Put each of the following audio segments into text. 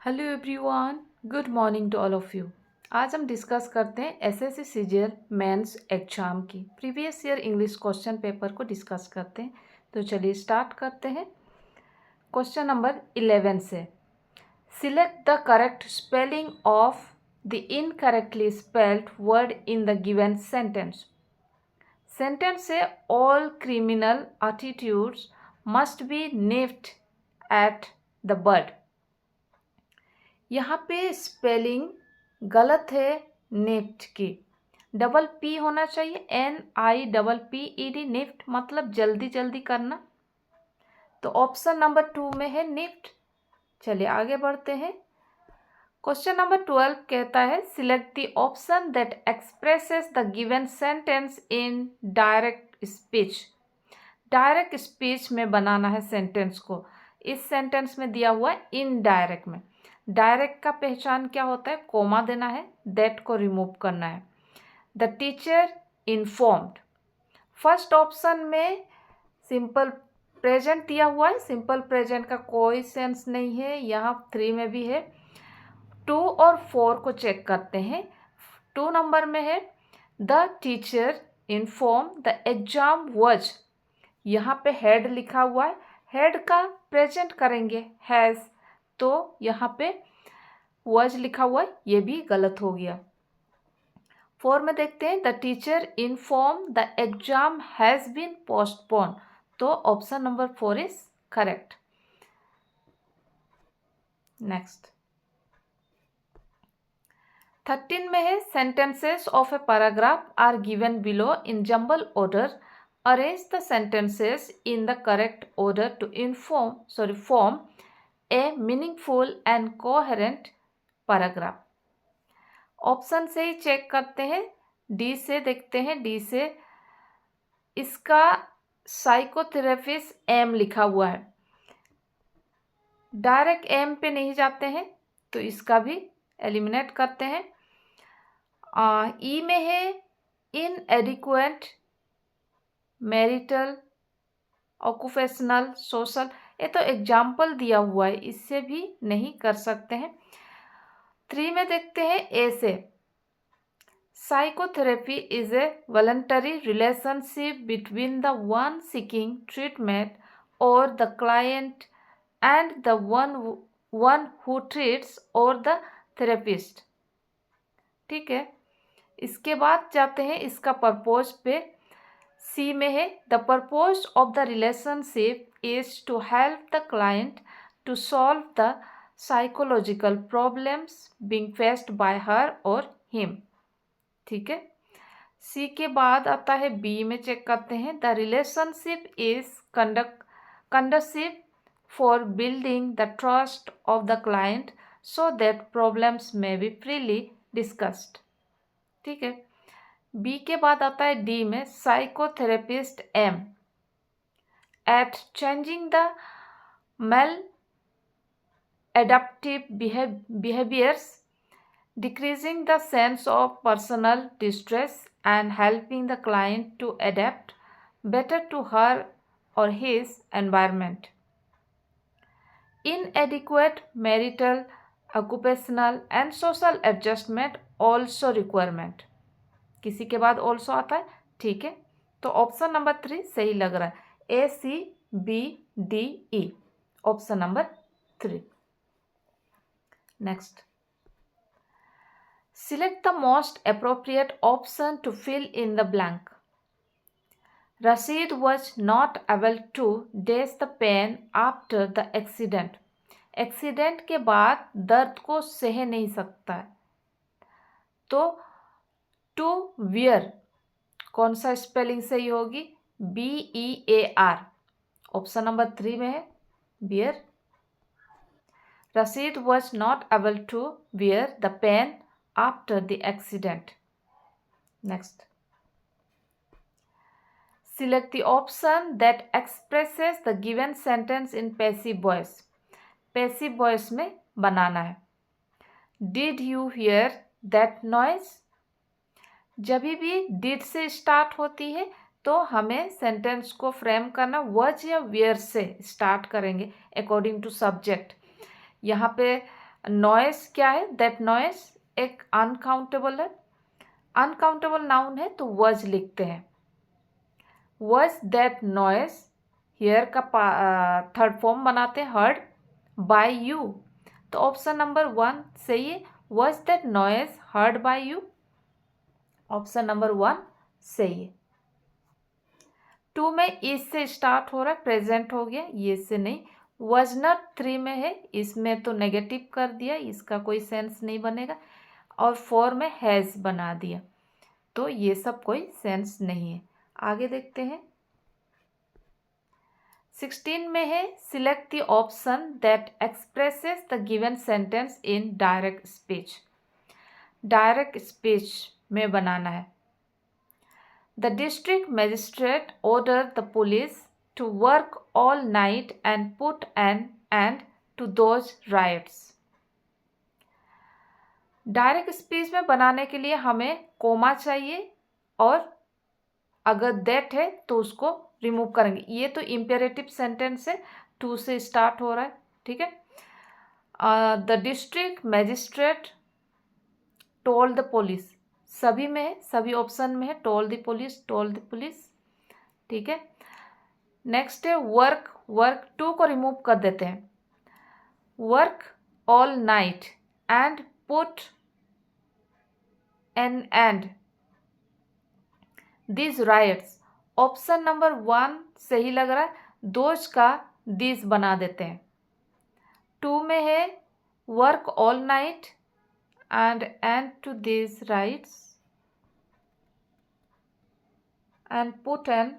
Hello everyone, good morning to all of you. आज हम discuss करते हैं एसएससी सीजीएल मेंस एग्जाम की previous year English question paper को डिस्कस करते हैं। तो चलिए स्टार्ट करते हैं। क्वेश्चन नंबर 11 से select the correct spelling of the incorrectly spelled word in the given sentence. Sentence से all criminal attitudes must be nipped at the bird. यहाँ पे स्पेलिंग गलत है निफ्ट की, डबल पी होना चाहिए, NIPPED, निफ्ट मतलब जल्दी जल्दी करना। तो ऑप्शन नंबर 2 में है निफ्ट। चलिए आगे बढ़ते हैं। क्वेश्चन नंबर 12 कहता है select the option that expresses the given sentence in direct speech. Direct speech में बनाना है सेंटेंस को। इस सेंटेंस में दिया हुआ है इनडायरेक्ट में। डायरेक्ट का पहचान क्या होता है? कोमा देना है, दैट को रिमूव करना है। The teacher informed. First option में सिंपल प्रेजेंट दिया हुआ है, सिंपल प्रेजेंट का कोई सेंस नहीं है। यहाँ 3 में भी है। 2 और 4 को चेक करते हैं। 2 नंबर में है the teacher inform the exam was. यहाँ पे हेड लिखा हुआ है, हेड का प्रेजेंट करेंगे हैज़, तो यहाँ पे वॉज लिखा हुआ है, ये भी गलत हो गया। 4 में देखते हैं the teacher inform the exam has been postpone, तो option number 4 is correct. Next 13 में है sentences of a paragraph are given below in jumble order, arrange the sentences in the correct order to form a meaningful and coherent paragraph. Option से ही check करते हैं। D से देखते हैं। D से इसका साइकोथेरेपिस्ट एम लिखा हुआ है, डायरेक्ट एम पे नहीं जाते हैं, तो इसका भी एलिमिनेट करते हैं। ई में है इनएडिक्वेट मैरिटल ऑक्यूपेशनल सोशल, ये तो एग्जाम्पल दिया हुआ है, इससे भी नहीं कर सकते हैं। 3 में देखते हैं ए से psychotherapy is a voluntary relationship between the one seeking treatment और the client and the one who treats और द थेरेपिस्ट। ठीक है, इसके बाद जाते हैं इसका पर्पोज पे। सी में है the purpose of the relationship is to help the client to solve the psychological problems being faced by her और हिम। ठीक है, सी के बाद आता है बी में चेक करते हैं the relationship is conducive for building the trust of the client so that problems may be freely discussed. ठीक है, बी के बाद आता है डी में psychotherapist aim at changing the maladaptive behaviors, decreasing the sense of personal distress and helping the client to adapt better to her or his environment. Inadequate marital, occupational and social adjustment also requirement. किसी के बाद also आता है। ठीक है, तो option number 3 सही लग रहा है, ACBDE, option number 3। Next select the most appropriate option to fill in the blank. Rashid was not able to dash the pain after the accident. Accident के बाद दर्द को सह नहीं सकता है, तो टू वियर कौन सा स्पेलिंग सही होगी? BEAR, ऑप्शन नंबर 3 में है beer. Rashid was not able to bear the pain after the accident. Next, select the option that expresses the given sentence in passive voice. Passive voice में बनाना है। Did you hear that noise? जब भी did से start होती है तो हमें sentence को फ्रेम करना was या were से स्टार्ट करेंगे अकॉर्डिंग टू सब्जेक्ट। यहाँ पे नॉइस क्या है? दैट नॉइस एक अनकाउंटेबल है, अनकाउंटेबल नाउन है तो वॉज लिखते हैं। वॉज दैट नॉइस, हियर का थर्ड फॉर्म बनाते हैं हर्ड बाय यू, तो ऑप्शन नंबर 1 सही है। Was that noise heard by you, option number 1 सही है। 2 में इस से स्टार्ट हो रहा है, प्रेजेंट हो गया, ये से नहीं। वॉज नॉट 3 में है, इसमें तो नेगेटिव कर दिया, इसका कोई सेंस नहीं बनेगा। और 4 में हैज़ बना दिया, तो ये सब कोई सेंस नहीं है। आगे देखते हैं। 16 में है select the option that expresses the given sentence in direct speech. Direct speech में बनाना है। The district magistrate ordered the police to work all night and put an end to those riots. Direct speech में बनाने के लिए हमें coma चाहिए और अगर दैट है तो उसको रिमूव करेंगे। ये तो इम्पेरेटिव सेंटेंस है, 2 से स्टार्ट हो रहा है, ठीक है। The district magistrate told the police, सभी में है, सभी ऑप्शन में है, टोल्ड द पुलिस, ठीक है। नेक्स्ट है वर्क, वर्क 2 को रिमूव कर देते हैं। Work all night and put an end this riots, option number 1 सही लग रहा है, दोज का दिस बना देते हैं। 2 में है work all night and to this riots and put an,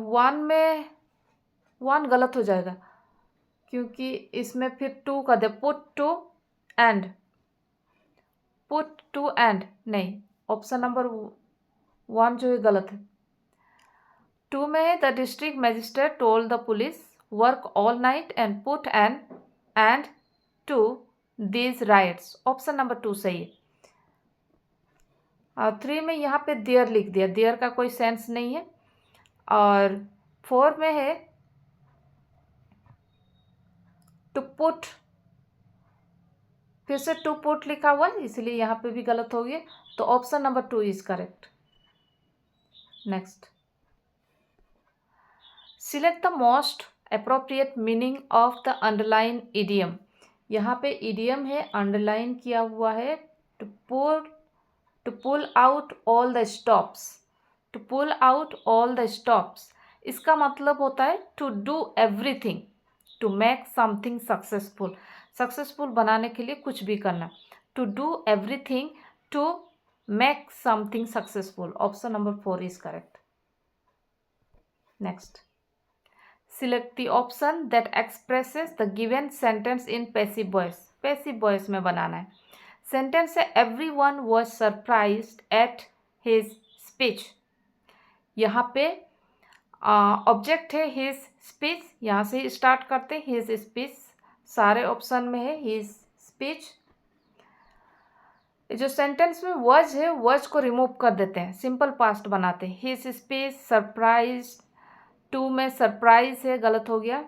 one में 1 गलत हो जाएगा क्योंकि इसमें फिर 2 का दे, पुट टू एंड नहीं, ऑप्शन नंबर 1 जो है गलत है। 2 में है the district magistrate told the police work all night and put an end to these riots, option number 2 सही है। 3 में यहाँ पे देयर लिख दिया, देयर का कोई सेंस नहीं है। और 4 में है टू पुट, फिर से टू पुट लिखा हुआ है इसलिए यहाँ पे भी गलत हो गया, तो option number 2 is correct. Next, select the most appropriate meaning of the underline idiom. यहाँ पे इडियम है, अंडरलाइन किया हुआ है, to pull out all the stops, to pull out all the stops, इसका मतलब होता है to do everything to make something successful, successful बनाने के लिए कुछ भी करना, to do everything to make something successful, option number 4 is correct. Next, select the option that expresses the given sentence in passive voice. Passive voice में बनाना है। Sentence है everyone was surprised at his speech, यहाँ पे object है his speech, यहाँ से start करते हैं हिज स्पीच, सारे ऑप्शन में है हिज स्पीच। जो सेंटेंस में वॉज है, वॉज को रिमूव कर देते हैं, सिंपल पास्ट बनाते हैं, हिज स्पीच सरप्राइज। 2 में सरप्राइज है, गलत हो गया।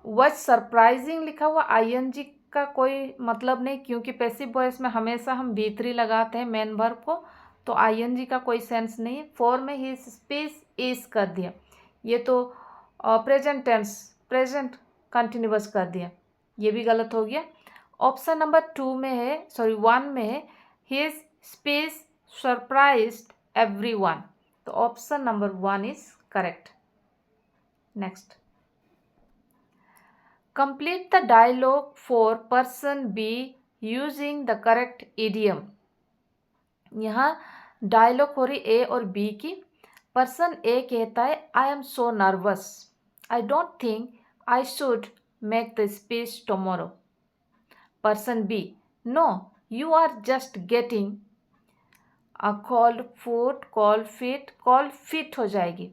वॉज सरप्राइजिंग लिखा हुआ, आईएनजी का कोई मतलब नहीं क्योंकि पैसिव वॉइस में हमेशा हम V3 लगाते हैं मेन वर्ब को, तो आईएनजी का कोई सेंस नहीं है। 4 में ही स्पीच इज कर दिया, ये तो प्रेजेंट टेंस, प्रेजेंट कंटिन्यूअस कर दिया, ये भी गलत हो गया। ऑप्शन नंबर 2 में है, सॉरी 1 में है हिज स्पीच सरप्राइज्ड एवरीवन, तो option number 1 is correct. Next, complete the dialogue for person B using the correct idiom। यहाँ डायलॉग हो रही A और B की। पर्सन A कहता है I am so nervous, I don't think I should make the speech tomorrow. Person B, no you are just getting cold feet, cold feet हो जाएगी,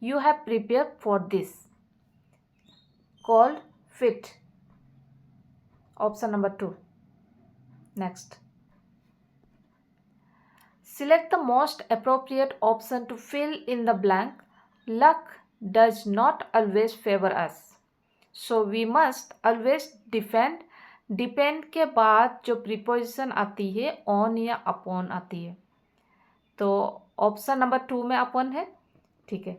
you have prepare for this, called fit, option number 2। Next, select the most appropriate option to fill in the blank luck does not always favor us, so we must always defend. Depend के बाद जो preposition आती है on या upon आती है, तो option number 2 में अपॉन है, ठीक है,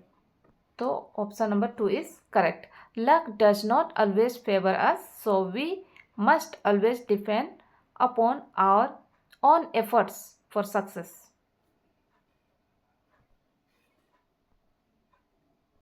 तो option number 2 is correct. Luck does not always favour us, so we must always depend upon our own efforts for success.